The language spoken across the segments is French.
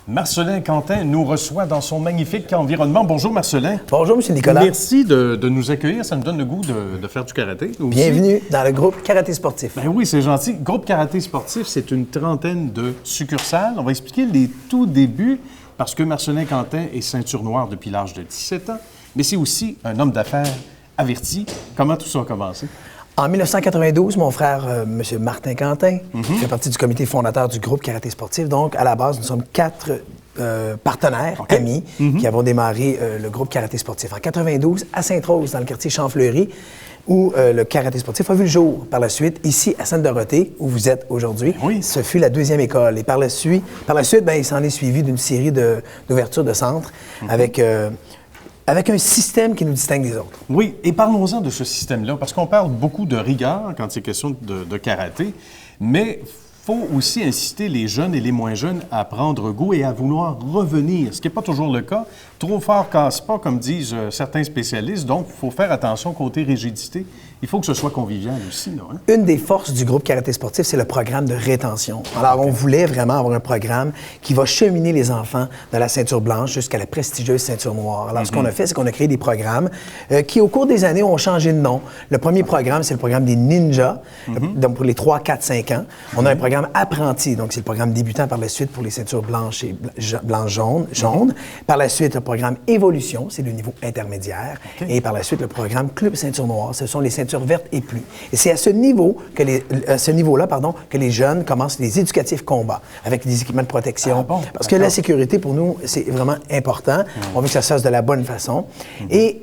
Marcelin Quentin nous reçoit dans son magnifique environnement. Bonjour Marcelin. Bonjour M. Nicolas. Merci de nous accueillir. Ça nous donne le goût de faire du karaté. Bienvenue dans le groupe Karaté Sportif. Ben oui, c'est gentil. Groupe Karaté Sportif, c'est une trentaine de succursales. On va expliquer les tout débuts parce que Marcelin Quentin est ceinture noire depuis l'âge de 17 ans, mais c'est aussi un homme d'affaires averti. Comment tout ça a commencé? En 1992, mon frère, M. Martin Quentin, fait partie du comité fondateur du groupe Karaté Sportif. Donc, à la base, nous sommes 4 partenaires, amis, qui avons démarré le groupe Karaté Sportif. En 92, à Sainte-Rose, dans le quartier Champfleury, où le Karaté Sportif a vu le jour. Par la suite, ici, à Sainte-Dorothée, où vous êtes aujourd'hui, ce fut la deuxième école. Et par la suite, il s'en est suivi d'une série d'ouvertures de centres avec un système qui nous distingue des autres. Oui, et parlons-en de ce système-là, parce qu'on parle beaucoup de rigueur quand c'est question de karaté, mais il faut aussi inciter les jeunes et les moins jeunes à prendre goût et à vouloir revenir, ce qui n'est pas toujours le cas. Trop fort casse pas, comme disent certains spécialistes, donc il faut faire attention côté rigidité. Il faut que ce soit convivial aussi, là, hein? Une des forces du groupe Karaté Sportif, c'est le programme de rétention. Alors, on voulait vraiment avoir un programme qui va cheminer les enfants de la ceinture blanche jusqu'à la prestigieuse ceinture noire. Alors, ce qu'on a fait, c'est qu'on a créé des programmes qui, au cours des années, ont changé de nom. Le premier programme, c'est le programme des ninjas, donc pour les 3, 4, 5 ans. On a un programme apprenti, donc c'est le programme débutant par la suite pour les ceintures blanches et jaune. Par la suite, le programme évolution, c'est le niveau intermédiaire. Et par la suite, le programme club ceinture noire, ce sont les ceintures vertes et plus. Et c'est à ce niveau-là, que les jeunes commencent les éducatifs combats avec des équipements de protection. Parce que la sécurité, pour nous, c'est vraiment important. On veut que ça se fasse de la bonne façon. Et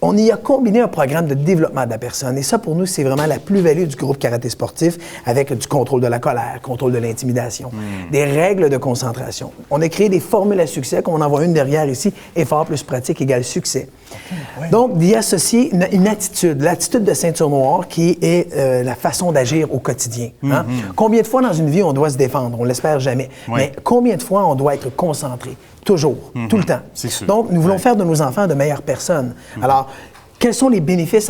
on y a combiné un programme de développement de la personne. Et ça, pour nous, c'est vraiment la plus-value du groupe Karaté Sportif avec du contrôle de la colère, contrôle de l'intimidation, des règles de concentration. On a créé des formules à succès, comme on en voit une derrière ici, effort plus pratique égale succès. Donc, d'y associer une attitude, l'attitude de ceinture noire qui est la façon d'agir au quotidien. Hein? Combien de fois dans une vie on doit se défendre? On l'espère jamais. Mais combien de fois on doit être concentré? Toujours, tout le temps. Donc, nous voulons faire de nos enfants de meilleures personnes. Alors, quels sont les bénéfices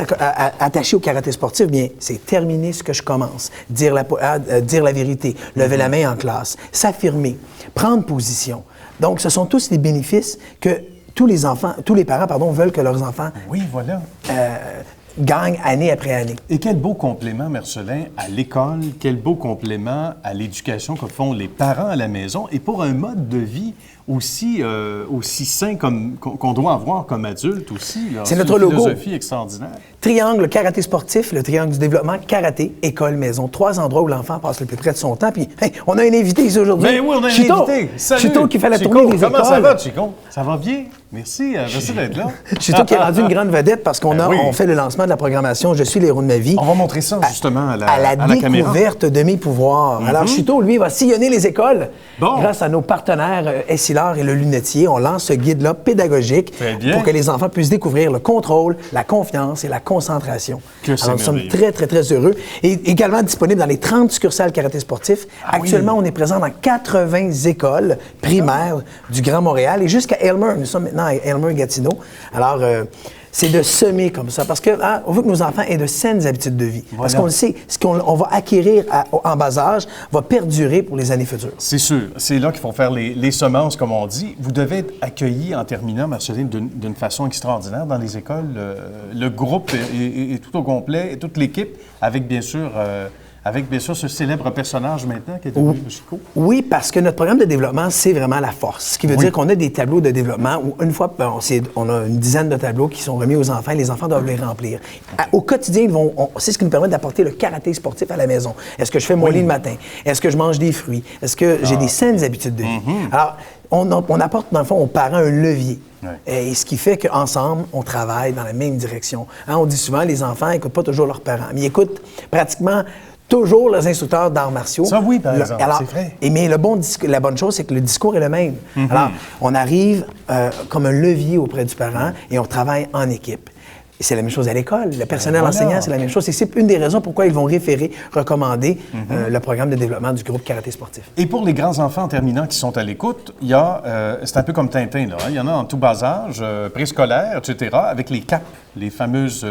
attachés au karaté sportif? Bien, c'est terminer ce que je commence, dire la vérité, lever la main en classe, s'affirmer, prendre position. Donc, ce sont tous les bénéfices que tous les parents veulent que leurs enfants gagnent année après année. Et quel beau complément, Marcelin, à l'école, quel beau complément à l'éducation que font les parents à la maison et pour un mode de vie aussi sain qu'on doit avoir comme adulte aussi. C'est notre logo. C'est une philosophie extraordinaire. Triangle karaté sportif, le triangle du développement, karaté, école, maison. 3 endroits où l'enfant passe le plus près de son temps. Puis, hey, on a un invité ici aujourd'hui. Ben oui, on a un invité. Salut. Chito qui fait la tournée des écoles. Comment ça va, Chico? Ça va bien? Merci d'être là. Chito qui est rendu une grande vedette parce qu'on on fait le lancement de la programmation « Je suis l'héros de ma vie ». On va montrer ça justement à la découverte de mes pouvoirs. Alors, Chito, lui, va sillonner les écoles grâce à nos partenaires Essilor et le Lunetier. On lance ce guide-là pédagogique pour que les enfants puissent découvrir le contrôle, la confiance et la concentration. Alors, nous sommes très, très, très heureux. Et également disponible dans les 30 succursales karaté sportif. Actuellement, on est présent dans 80 écoles primaires du Grand Montréal et jusqu'à Aylmer. Nous sommes maintenant à Aylmer-Gatineau. Alors, c'est de semer comme ça, parce qu'on veut que nos enfants aient de saines habitudes de vie. Parce qu'on le sait, ce qu'on va acquérir en bas âge va perdurer pour les années futures. C'est sûr. C'est là qu'il faut faire les semences, comme on dit. Vous devez être accueillis en terminant, Marceline, d'une façon extraordinaire dans les écoles. Le groupe est tout au complet, toute l'équipe, avec bien sûr ce célèbre personnage maintenant qui est devenu le Chico. Oui, parce que notre programme de développement, c'est vraiment la force. Ce qui veut dire qu'on a des tableaux de développement où une fois, on a une dizaine de tableaux qui sont remis aux enfants et les enfants doivent les remplir. Au quotidien, c'est ce qui nous permet d'apporter le karaté sportif à la maison. Est-ce que je fais mon lit le matin? Est-ce que je mange des fruits? Est-ce que j'ai des saines habitudes de vie? Alors, on apporte, dans le fond, aux parents un levier. Et ce qui fait qu'ensemble, on travaille dans la même direction. Hein, on dit souvent, les enfants n'écoutent pas toujours leurs parents, mais ils écoutent pratiquement toujours les instructeurs d'arts martiaux. Ça, oui, par exemple, c'est vrai. Mais la bonne chose, c'est que le discours est le même. Alors, on arrive comme un levier auprès du parent et on travaille en équipe. Et c'est la même chose à l'école. Le personnel enseignant, c'est la même chose. C'est une des raisons pourquoi ils vont recommander le programme de développement du groupe Karaté Sportif. Et pour les grands enfants en terminant qui sont à l'écoute, il y a, c'est un peu comme Tintin, là, hein? Il y en a en tout bas âge, préscolaire, etc., avec les capes. les fameuses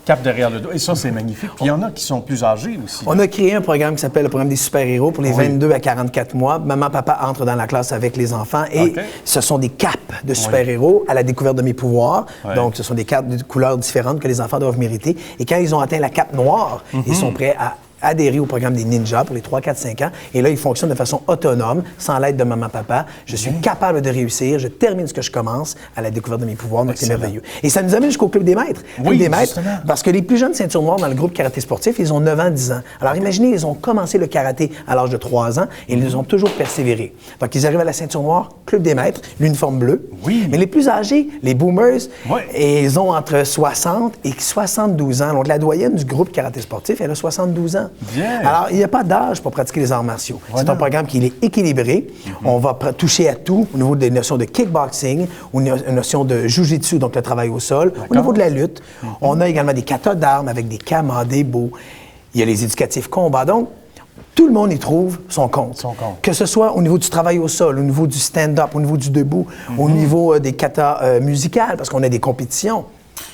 capes derrière le dos. Et ça, c'est magnifique. Puis il y en a qui sont plus âgés aussi. On a créé un programme qui s'appelle le programme des super-héros pour les 22 à 44 mois. Maman, papa entrent dans la classe avec les enfants et ce sont des capes de super-héros à la découverte de mes pouvoirs. Donc, ce sont des capes de couleurs différentes que les enfants doivent mériter. Et quand ils ont atteint la cape noire, ils sont prêts à adhérer au programme des ninjas pour les 3, 4, 5 ans. Et là, ils fonctionnent de façon autonome, sans l'aide de maman, papa. Je suis capable de réussir. Je termine ce que je commence à la découverte de mes pouvoirs. Donc, c'est merveilleux. Et ça nous amène jusqu'au Club des maîtres. Club des maîtres, parce que les plus jeunes ceintures noires dans le groupe karaté sportif, ils ont 9 ans, 10 ans. Alors, imaginez, ils ont commencé le karaté à l'âge de 3 ans et ils ont toujours persévéré. Donc, ils arrivent à la ceinture noire, Club des maîtres, l'uniforme bleu. Mais les plus âgés, les boomers, et ils ont entre 60 et 72 ans. Donc, la doyenne du groupe karaté sportif, elle a 72 ans. Bien. Alors, il n'y a pas d'âge pour pratiquer les arts martiaux. C'est un programme qui est équilibré. On va toucher à tout au niveau des notions de kickboxing, ou une notion de jujitsu, donc le travail au sol, au niveau de la lutte. On a également des katas d'armes avec des kamas, des bos. Il y a les éducatifs combats. Donc, tout le monde y trouve son compte. Que ce soit au niveau du travail au sol, au niveau du stand-up, au niveau du debout, au niveau des katas musicales, parce qu'on a des compétitions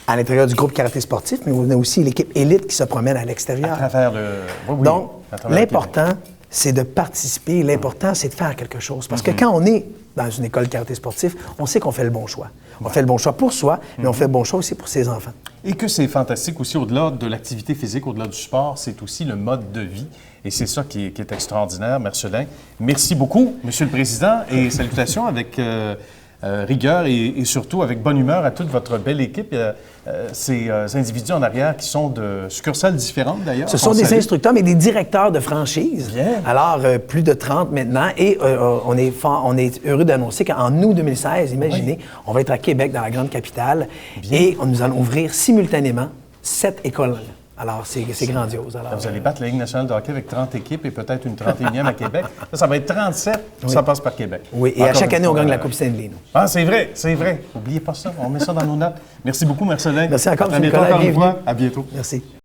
à l'intérieur du groupe karaté sportif, mais on a aussi l'équipe élite qui se promène à l'extérieur. À travers le... Donc, l'important, c'est de participer. L'important, c'est de faire quelque chose. Parce que quand on est dans une école karaté sportif, on sait qu'on fait le bon choix. On fait le bon choix pour soi, mais on fait le bon choix aussi pour ses enfants. Et que c'est fantastique aussi, au-delà de l'activité physique, au-delà du sport, c'est aussi le mode de vie. Et c'est ça qui est extraordinaire, Marcelin. Merci beaucoup, Monsieur le Président, et salutations avec... rigueur et surtout avec bonne humeur à toute votre belle équipe. Ces individus en arrière qui sont de succursales différentes d'ailleurs. Ce sont des instructeurs, mais des directeurs de franchise. Bien. Alors, plus de 30 maintenant. Et on est heureux d'annoncer qu'en août 2016, imaginez, on va être à Québec, dans la grande capitale, et nous allons ouvrir simultanément 7 écoles. Alors, c'est grandiose. Alors, vous allez battre la Ligue nationale de hockey avec 30 équipes et peut-être une 31e à Québec. Ça va être 37, ça passe par Québec. Oui, et à chaque année, on gagne la Coupe Stanley. Ah, c'est vrai, c'est vrai. N'oubliez pas ça, on met ça dans nos notes. Merci beaucoup, Marcelin. Merci encore, à bientôt, Nicolas. encore une fois. À bientôt. Merci.